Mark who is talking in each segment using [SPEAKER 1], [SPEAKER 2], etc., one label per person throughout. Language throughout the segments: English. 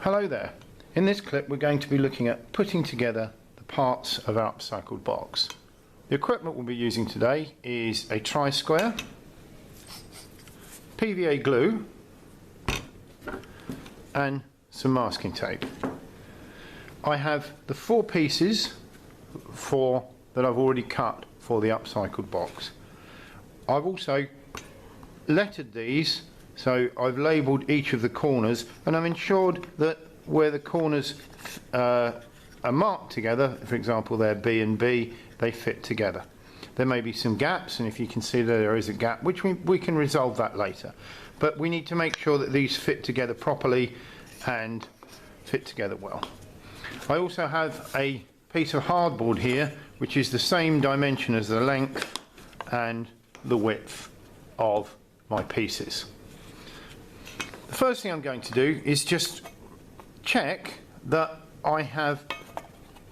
[SPEAKER 1] Hello there. In this clip we're going to be looking at putting together the parts of our upcycled box. The equipment we'll be using today is a tri-square, PVA glue and some masking tape. I have the 4 pieces that I've already cut for the upcycled box. I've also lettered these, so I've labelled each of the corners, and I've ensured that where the corners are marked together, for example they're B and B, they fit together. There may be some gaps, and if you can see there is a gap, which we can resolve that later. But we need to make sure that these fit together properly and fit together well. I also have a piece of hardboard here, which is the same dimension as the length and the width of my pieces. The first thing I'm going to do is just check that I have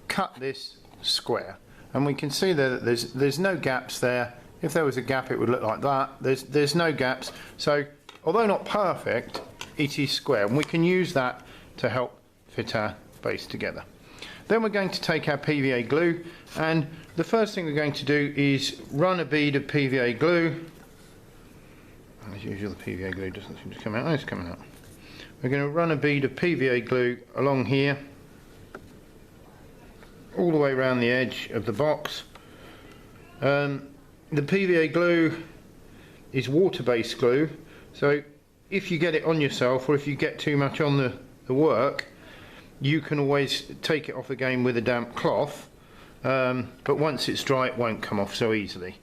[SPEAKER 1] cut this square, and we can see there that there's no gaps there. If there was a gap it would look like that. There's no gaps, so although not perfect, it is square, and we can use that to help fit our base together. Then we're going to take our PVA glue, and the first thing we're going to do is run a bead of PVA glue. As usual, the PVA glue doesn't seem to come out. Oh, it's coming out. We're going to run a bead of PVA glue along here, all the way around the edge of the box. The PVA glue is water-based glue, so if you get it on yourself, or if you get too much on the work, you can always take it off again with a damp cloth, but once it's dry it won't come off so easily.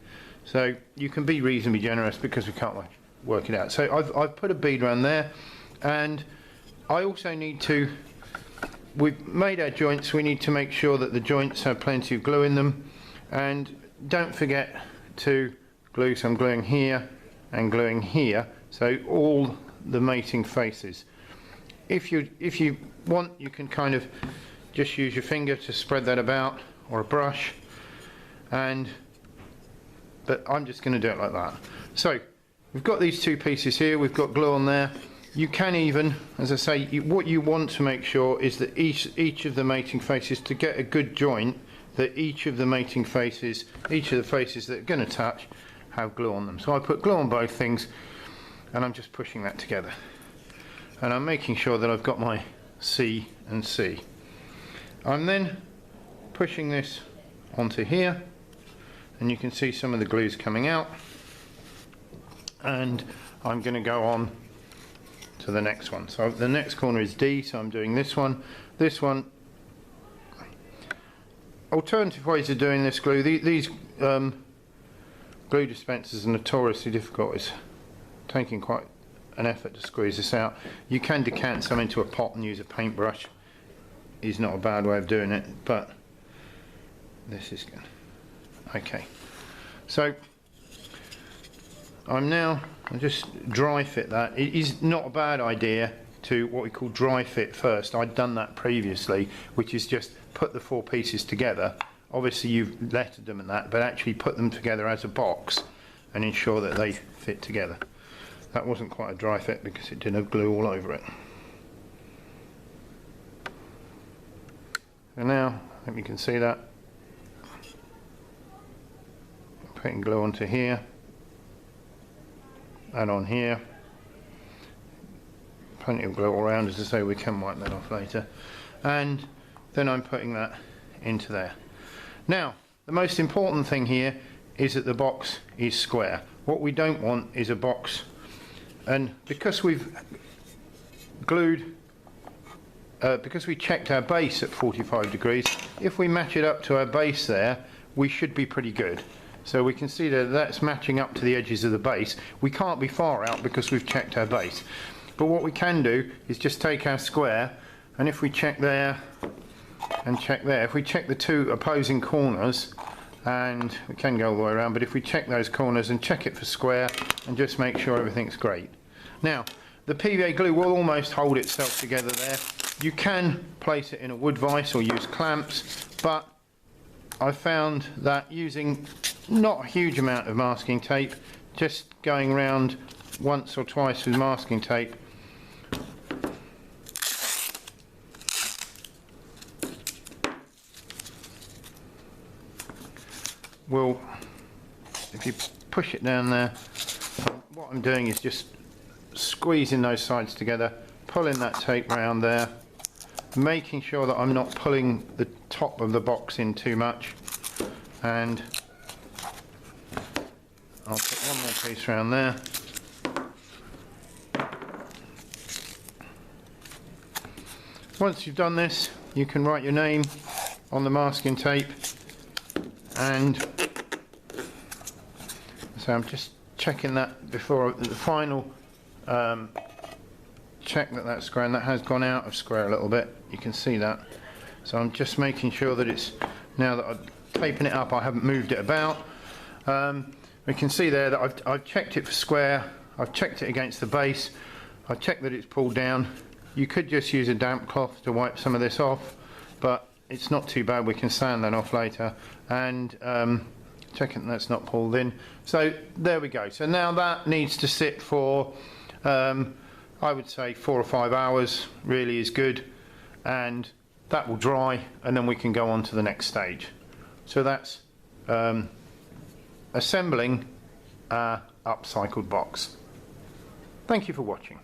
[SPEAKER 1] So you can be reasonably generous because we can't work it out. So I've put a bead around there, and I also need to, we've made our joints, we need to make sure that the joints have plenty of glue in them, and don't forget to glue. So I'm gluing here and gluing here, so all the mating faces. If you want, you can kind of just use your finger to spread that about, or a brush, but I'm just going to do it like that. So we've got these 2 pieces here, we've got glue on there. You can even, as I say, what you want to make sure is that each of the mating faces, to get a good joint, that each of the mating faces, each of the faces that are going to touch, have glue on them. So I put glue on both things, and I'm just pushing that together. And I'm making sure that I've got my C and C. I'm then pushing this onto here, and you can see some of the glues coming out, and I'm going to go on to the next one. So the next corner is D, so I'm doing this one. Alternative ways of doing this glue, these glue dispensers are notoriously difficult. It's taking quite an effort to squeeze this out. You can decant some into a pot and use a paintbrush. Is not a bad way of doing it, but this is good. Okay, so I'll just dry fit that. It is not a bad idea to what we call dry fit first. I'd done that previously, which is just put the 4 pieces together. Obviously you've lettered them and that, but actually put them together as a box and ensure that they fit together. That wasn't quite a dry fit because it didn't have glue all over it. So now, I think you can see that. I'm putting glue onto here and on here. Plenty of glue all around, as I say, we can wipe that off later. And then I'm putting that into there. Now, the most important thing here is that the box is square. What we don't want is a box, and because we've glued, because we checked our base at 45 degrees, if we match it up to our base there, we should be pretty good. So we can see that that's matching up to the edges of the base. We can't be far out because we've checked our base. But what we can do is just take our square, and if we check there and check there, if we check the 2 opposing corners, and we can go all the way around, but if we check those corners and check it for square and just make sure everything's great. Now, the PVA glue will almost hold itself together there. You can place it in a wood vise or use clamps, but I found that using not a huge amount of masking tape, just going around once or twice with masking tape will, if you push it down there, what I'm doing is just squeezing those sides together, pulling that tape round there, making sure that I'm not pulling the top of the box in too much, and I'll put one more piece around there. Once you've done this, you can write your name on the masking tape, and so I'm just checking that before the final check that that's square, and that has gone out of square a little bit, you can see that. So I'm just making sure that it's, now that I'm taping it up, I haven't moved it about. We can see there that I've checked it for square, I've checked it against the base, I've checked that it's pulled down. You could just use a damp cloth to wipe some of this off, but it's not too bad, we can sand that off later, and checking that's not pulled in. So there we go. So now that needs to sit for I would say 4 or 5 hours really is good, and that will dry, and then we can go on to the next stage. So that's assembling a upcycled box. Thank you for watching.